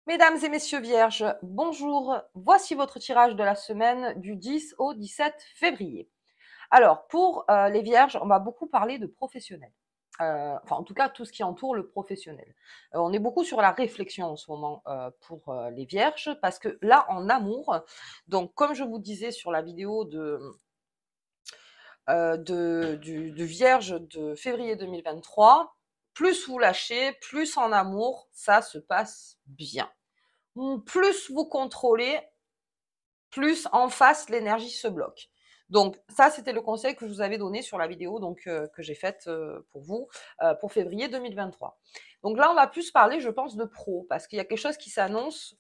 Mesdames et messieurs vierges, bonjour. Voici votre tirage de la semaine du 10 au 17 février. Alors, pour les vierges, on va beaucoup parler de professionnel. Enfin, en tout cas, tout ce qui entoure le professionnel. On est beaucoup sur la réflexion en ce moment pour les vierges, parce que là, en amour, donc comme je vous disais sur la vidéo du vierge de février 2023, plus vous lâchez, plus en amour, ça se passe bien. Plus vous contrôlez, plus en face l'énergie se bloque. Donc ça, c'était le conseil que je vous avais donné sur la vidéo que j'ai faite pour vous pour février 2023. Donc là, on va plus parler, je pense, de pro, parce qu'il y a quelque chose qui s'annonce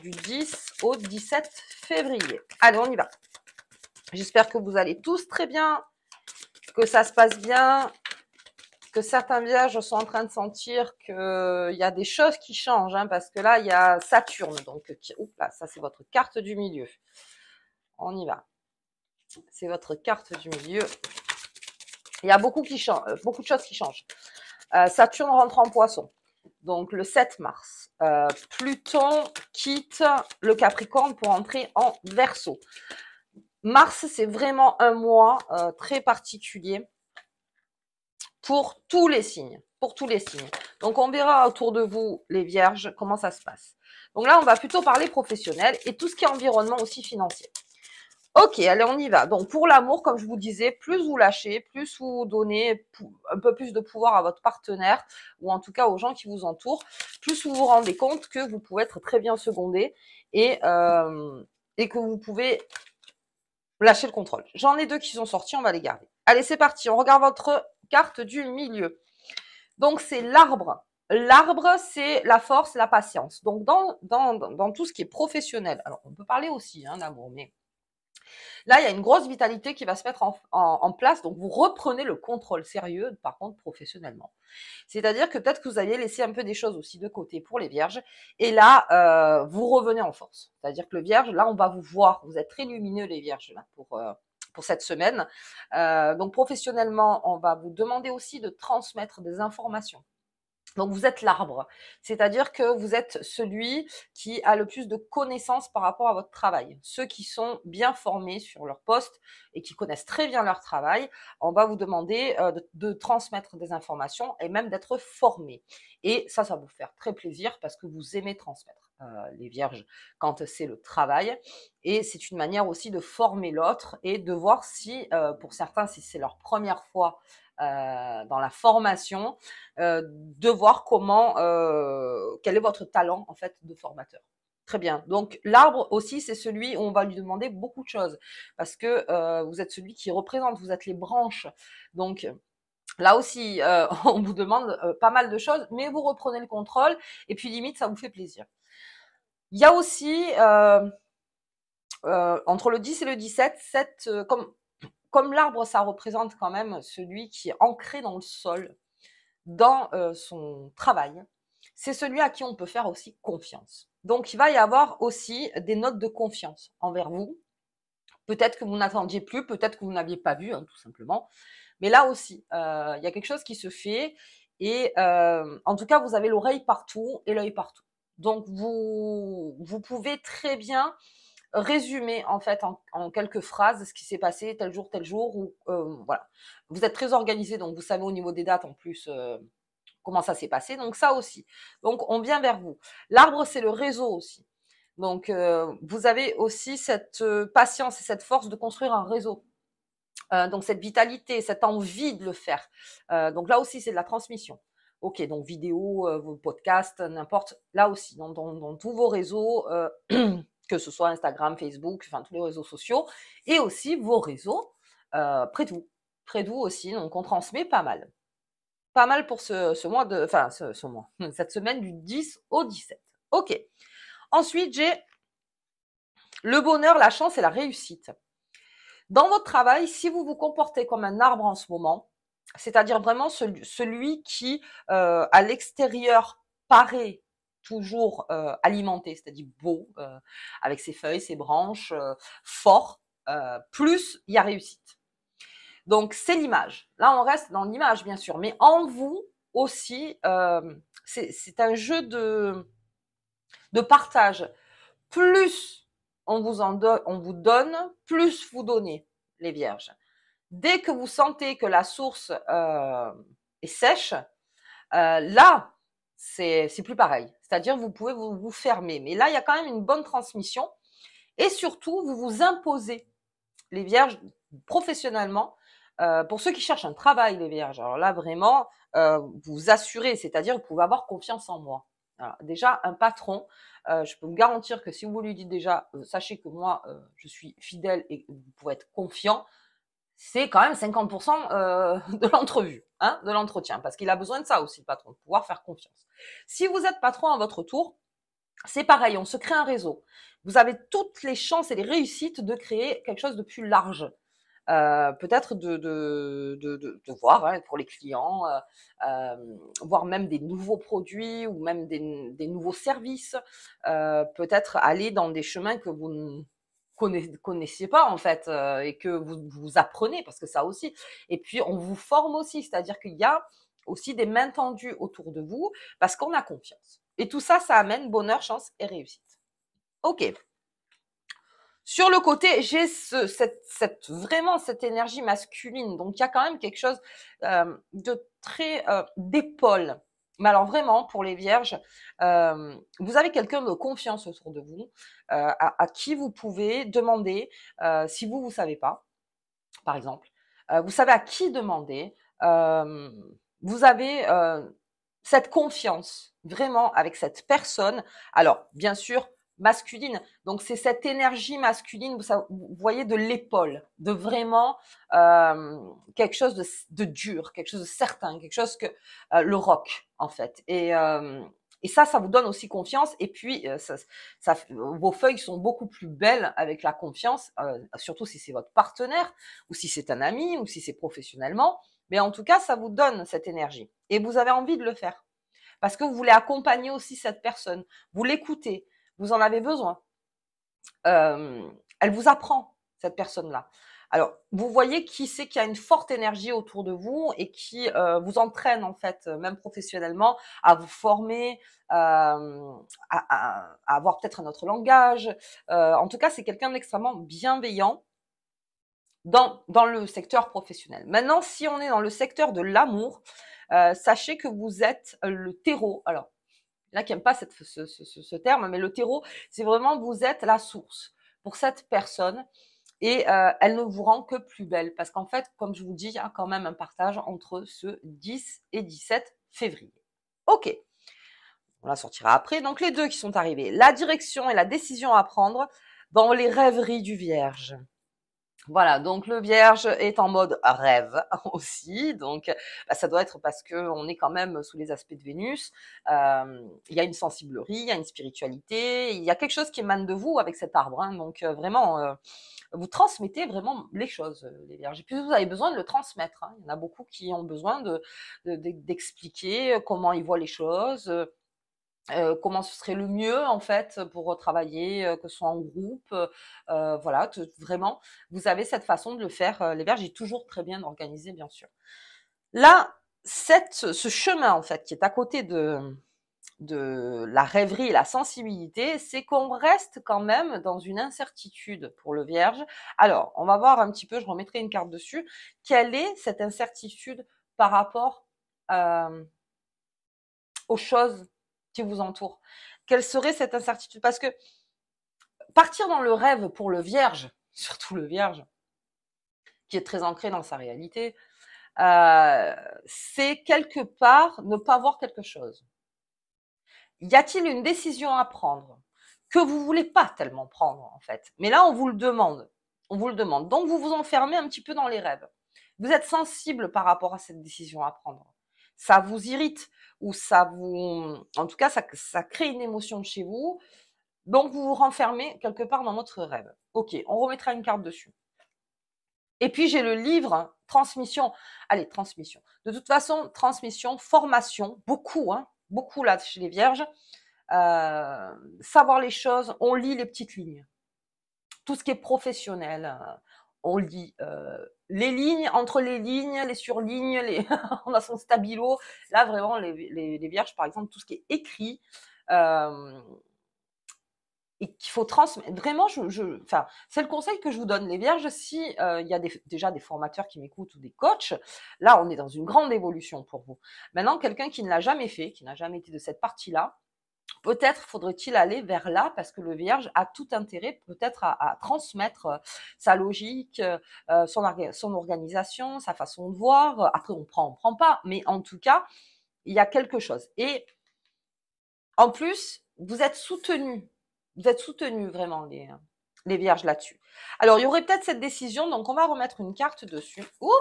du 10 au 17 février. Allez, on y va. J'espère que vous allez tous très bien, que ça se passe bien, que certains vierges sont en train de sentir qu'il y a des choses qui changent, hein, parce que là, il y a Saturne. Donc, là, ça, c'est votre carte du milieu. On y va. C'est votre carte du milieu. Il y a beaucoup qui change, beaucoup de choses qui changent. Saturne rentre en Poisson. Donc, le 7 mars. Pluton quitte le Capricorne pour entrer en Verseau. Mars, c'est vraiment un mois très particulier pour tous les signes. Pour tous les signes. Donc, on verra autour de vous, les vierges, comment ça se passe. Donc là, on va plutôt parler professionnel et tout ce qui est environnement aussi financier. Ok, allez, on y va. Donc, pour l'amour, comme je vous disais, plus vous lâchez, plus vous donnez un peu plus de pouvoir à votre partenaire, ou en tout cas aux gens qui vous entourent, plus vous vous rendez compte que vous pouvez être très bien secondé et que vous pouvez lâcher le contrôle. J'en ai deux qui sont sortis, on va les garder. Allez, c'est parti, on regarde votre carte du milieu. Donc, c'est l'arbre. L'arbre, c'est la force, la patience. Donc, dans tout ce qui est professionnel, alors on peut parler aussi d'amour, mais là, il y a une grosse vitalité qui va se mettre en place. Donc, vous reprenez le contrôle sérieux, par contre, professionnellement. C'est-à-dire que peut-être que vous aviez laissé un peu des choses aussi de côté pour les vierges. Et là, vous revenez en force. C'est-à-dire que le vierge, là, on va vous voir. Vous êtes très lumineux, les vierges, là, pour cette semaine. Donc, professionnellement, on va vous demander aussi de transmettre des informations. Donc, vous êtes l'arbre, c'est-à-dire que vous êtes celui qui a le plus de connaissances par rapport à votre travail. Ceux qui sont bien formés sur leur poste et qui connaissent très bien leur travail, on va vous demander de transmettre des informations et même d'être formés. Et ça va vous faire très plaisir parce que vous aimez transmettre, les vierges, quand c'est le travail. Et c'est une manière aussi de former l'autre et de voir si, pour certains, si c'est leur première fois dans la formation, de voir quel est votre talent en fait de formateur. Très bien. Donc l'arbre aussi, c'est celui où on va lui demander beaucoup de choses parce que vous êtes celui qui représente, vous êtes les branches. Donc là aussi, on vous demande pas mal de choses, mais vous reprenez le contrôle et puis limite, ça vous fait plaisir. Il y a aussi entre le 10 et le 17, comme l'arbre, ça représente quand même celui qui est ancré dans le sol, dans son travail, c'est celui à qui on peut faire aussi confiance. Donc, il va y avoir aussi des notes de confiance envers vous. Peut-être que vous n'attendiez plus, peut-être que vous n'aviez pas vu, tout simplement. Mais là aussi, il y a quelque chose qui se fait et en tout cas, vous avez l'oreille partout et l'œil partout. Donc, vous pouvez très bien résumer en fait en quelques phrases ce qui s'est passé tel jour, ou voilà. Vous êtes très organisé, donc vous savez au niveau des dates en plus comment ça s'est passé, donc ça aussi. Donc on vient vers vous. L'arbre, c'est le réseau aussi. Donc vous avez aussi cette patience et cette force de construire un réseau. Donc cette vitalité, cette envie de le faire. Donc là aussi, c'est de la transmission. Ok, donc vidéo, vos podcasts, n'importe, là aussi, dans tous vos réseaux, que ce soit Instagram, Facebook, enfin tous les réseaux sociaux, et aussi vos réseaux près de vous aussi, donc on transmet pas mal. Pas mal pour ce mois de, enfin ce mois, cette semaine du 10 au 17. Ok. Ensuite, j'ai le bonheur, la chance et la réussite. Dans votre travail, si vous vous comportez comme un arbre en ce moment, c'est-à-dire vraiment celui qui, à l'extérieur, paraît toujours alimenté, c'est-à-dire beau, avec ses feuilles, ses branches, fort, plus il y a réussite. Donc, c'est l'image. Là, on reste dans l'image, bien sûr, mais en vous aussi, c'est un jeu de partage. Plus on vous donne, plus vous donnez, les vierges. Dès que vous sentez que la source est sèche, là, c'est plus pareil. C'est-à-dire vous pouvez vous fermer. Mais là, il y a quand même une bonne transmission. Et surtout, vous vous imposez, les vierges, professionnellement. Pour ceux qui cherchent un travail, les vierges, alors là, vraiment, vous assurez, c'est-à-dire vous pouvez avoir confiance en moi. Alors, déjà, un patron, je peux vous garantir que si vous lui dites déjà, sachez que moi, je suis fidèle et vous pouvez être confiant, c'est quand même 50% de l'entrevue, hein, de l'entretien, parce qu'il a besoin de ça aussi, le patron, de pouvoir faire confiance. Si vous êtes patron à votre tour, c'est pareil, on se crée un réseau. Vous avez toutes les chances et les réussites de créer quelque chose de plus large. Peut-être de voir, hein, pour les clients, voir même des nouveaux produits ou même des nouveaux services, peut-être aller dans des chemins que vous ne connaissiez pas en fait, et que vous apprenez, parce que ça aussi. Et puis on vous forme aussi, c'est-à-dire qu'il y a aussi des mains tendues autour de vous parce qu'on a confiance. Et tout ça, ça amène bonheur, chance et réussite. Ok. Sur le côté, j'ai vraiment cette énergie masculine. Donc, il y a quand même quelque chose de très d'épaule. Mais alors vraiment, pour les vierges, vous avez quelqu'un de confiance autour de vous, à qui vous pouvez demander, si vous savez pas, par exemple. Vous savez à qui demander. Vous avez cette confiance vraiment avec cette personne. Alors, bien sûr, masculine. Donc, c'est cette énergie masculine, vous voyez, de l'épaule, de vraiment quelque chose de dur, quelque chose de certain, quelque chose que le rock, en fait. Et ça vous donne aussi confiance. Et puis, vos feuilles sont beaucoup plus belles avec la confiance, surtout si c'est votre partenaire, ou si c'est un ami, ou si c'est professionnellement. Mais en tout cas, ça vous donne cette énergie. Et vous avez envie de le faire. Parce que vous voulez accompagner aussi cette personne. Vous l'écoutez. Vous en avez besoin. Elle vous apprend, cette personne-là. Alors, vous voyez qui c'est qui a une forte énergie autour de vous et qui vous entraîne, en fait, même professionnellement, à vous former, à avoir peut-être un autre langage. En tout cas, c'est quelqu'un d'extrêmement bienveillant dans le secteur professionnel. Maintenant, si on est dans le secteur de l'amour, sachez que vous êtes le terreau. Alors, il y en a qui n'aiment pas ce terme, mais le terreau, c'est vraiment vous êtes la source pour cette personne et elle ne vous rend que plus belle. Parce qu'en fait, comme je vous dis, il y a quand même un partage entre ce 10 et 17 février. Ok, on la sortira après. Donc les deux qui sont arrivés, la direction et la décision à prendre dans les rêveries du Vierge. Voilà, donc le Vierge est en mode rêve aussi, donc ça doit être parce que on est quand même sous les aspects de Vénus. Il y a une sensiblerie, il y a une spiritualité, il y a quelque chose qui émane de vous avec cet arbre. Hein, donc vraiment, vous transmettez vraiment les choses, les Vierges. Et puis vous avez besoin de le transmettre. Hein. Il y en a beaucoup qui ont besoin d'expliquer comment ils voient les choses. Comment ce serait le mieux en fait pour travailler, que ce soit en groupe, voilà, vraiment, vous avez cette façon de le faire. Les Vierges est toujours très bien organisé, bien sûr. Là, ce chemin en fait qui est à côté de la rêverie et la sensibilité, c'est qu'on reste quand même dans une incertitude pour le Vierge. Alors, on va voir un petit peu, je remettrai une carte dessus, quelle est cette incertitude par rapport aux choses qui vous entourent. Quelle serait cette incertitude? Parce que partir dans le rêve pour le Vierge, surtout le Vierge, qui est très ancré dans sa réalité, c'est quelque part ne pas voir quelque chose. Y a-t-il une décision à prendre que vous voulez pas tellement prendre en fait? Mais là, on vous le demande. On vous le demande. Donc, vous vous enfermez un petit peu dans les rêves. Vous êtes sensible par rapport à cette décision à prendre. Ça vous irrite ou ça vous... En tout cas, ça crée une émotion chez vous. Donc, vous vous renfermez quelque part dans votre rêve. Ok, on remettra une carte dessus. Et puis, j'ai le livre Transmission. Allez, transmission. De toute façon, transmission, formation, beaucoup, hein, beaucoup là chez les Vierges. Savoir les choses, on lit les petites lignes. Tout ce qui est professionnel, on lit les lignes, entre les lignes, les surlignes, on a son stabilo. Là, vraiment, les Vierges, par exemple, tout ce qui est écrit, et qu'il faut transmettre. Vraiment, enfin, c'est le conseil que je vous donne, les vierges. Si il y a déjà des formateurs qui m'écoutent ou des coachs, là, on est dans une grande évolution pour vous. Maintenant, quelqu'un qui ne l'a jamais fait, qui n'a jamais été de cette partie-là, peut-être faudrait-il aller vers là parce que le vierge a tout intérêt peut-être à transmettre sa logique, son organisation, sa façon de voir. Après, on prend pas, mais en tout cas, il y a quelque chose. Et en plus, vous êtes soutenus. Vous êtes soutenus vraiment, les vierges là-dessus. Alors, il y aurait peut-être cette décision, donc on va remettre une carte dessus. Ouh,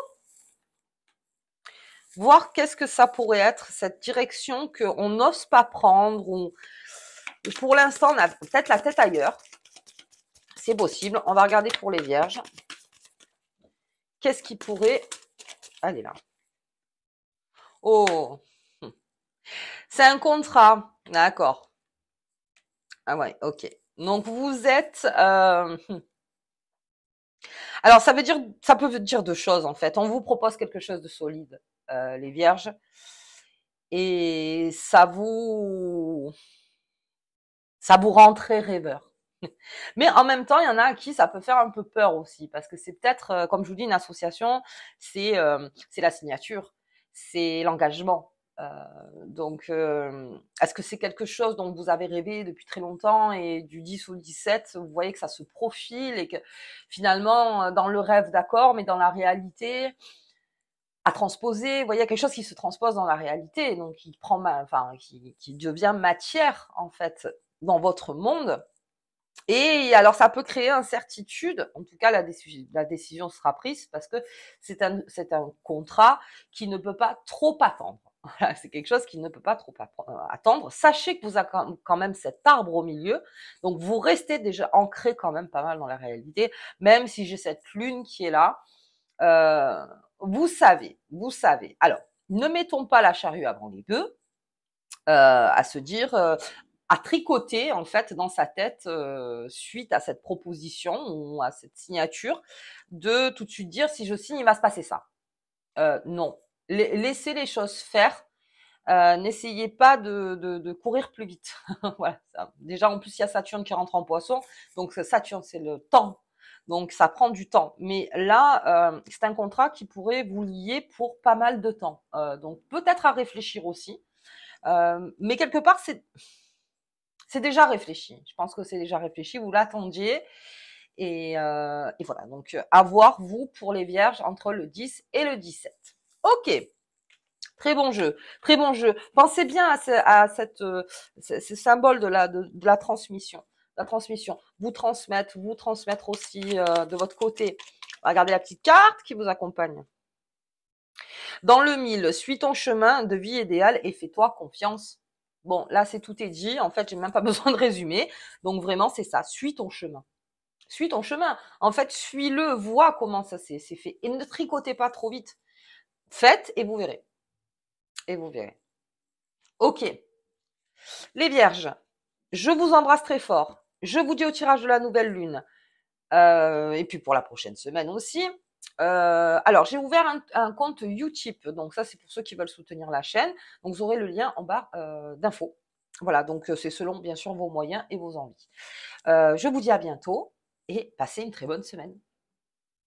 voir qu'est-ce que ça pourrait être, cette direction qu'on n'ose pas prendre, ou pour l'instant, on a peut-être la tête ailleurs. C'est possible. On va regarder pour les vierges. Qu'est-ce qui pourrait... Allez là. Oh, c'est un contrat. D'accord. Ah ouais, ok. Donc vous êtes... Alors ça peut dire deux choses en fait. On vous propose quelque chose de solide, les vierges. Et ça vous rend très rêveur. Mais en même temps, il y en a à qui ça peut faire un peu peur aussi, parce que c'est peut-être, comme je vous dis, une association, c'est la signature, c'est l'engagement. Donc, est-ce que c'est quelque chose dont vous avez rêvé depuis très longtemps et du 10 au 17, vous voyez que ça se profile et que finalement, dans le rêve, d'accord, mais dans la réalité, à transposer, vous voyez, il y a quelque chose qui se transpose dans la réalité, donc qui prend, qui devient matière, en fait, dans votre monde. Et alors, ça peut créer incertitude. En tout cas, la décision sera prise parce que c'est un contrat qui ne peut pas trop attendre. Voilà, c'est quelque chose qui ne peut pas trop attendre. Sachez que vous avez quand même cet arbre au milieu. Donc, vous restez déjà ancré quand même pas mal dans la réalité, même si j'ai cette lune qui est là. Vous savez. Alors, ne mettons pas la charrue avant les bœufs, à se dire... à tricoter en fait dans sa tête suite à cette proposition ou à cette signature, de tout de suite dire si je signe il va se passer ça. Non, laissez les choses faire. N'essayez pas de courir plus vite. Voilà, ça. Déjà en plus il y a Saturne qui rentre en Poisson, donc Saturne c'est le temps, donc ça prend du temps. Mais là c'est un contrat qui pourrait vous lier pour pas mal de temps, donc peut-être à réfléchir aussi. Mais quelque part c'est déjà réfléchi. Je pense que c'est déjà réfléchi. Vous l'attendiez. Et voilà. Donc, à voir, vous, pour les vierges, entre le 10 et le 17. Ok. Très bon jeu. Très bon jeu. Pensez bien à ce symbole de la transmission. La transmission. Vous transmettre aussi de votre côté. Regardez la petite carte qui vous accompagne. Dans le 1000, suis ton chemin de vie idéal et fais-toi confiance. Bon, là, tout est dit. En fait, j'ai même pas besoin de résumer. Donc, vraiment, c'est ça. Suis ton chemin. Suis ton chemin. En fait, suis-le, vois comment ça s'est fait. Et ne tricotez pas trop vite. Faites et vous verrez. Et vous verrez. Ok. Les vierges, je vous embrasse très fort. Je vous dis au tirage de la nouvelle lune. Et puis pour la prochaine semaine aussi. Alors, j'ai ouvert un compte Utip, donc ça c'est pour ceux qui veulent soutenir la chaîne. Donc vous aurez le lien en barre d'infos. Voilà, donc c'est selon bien sûr vos moyens et vos envies. Je vous dis à bientôt et passez une très bonne semaine.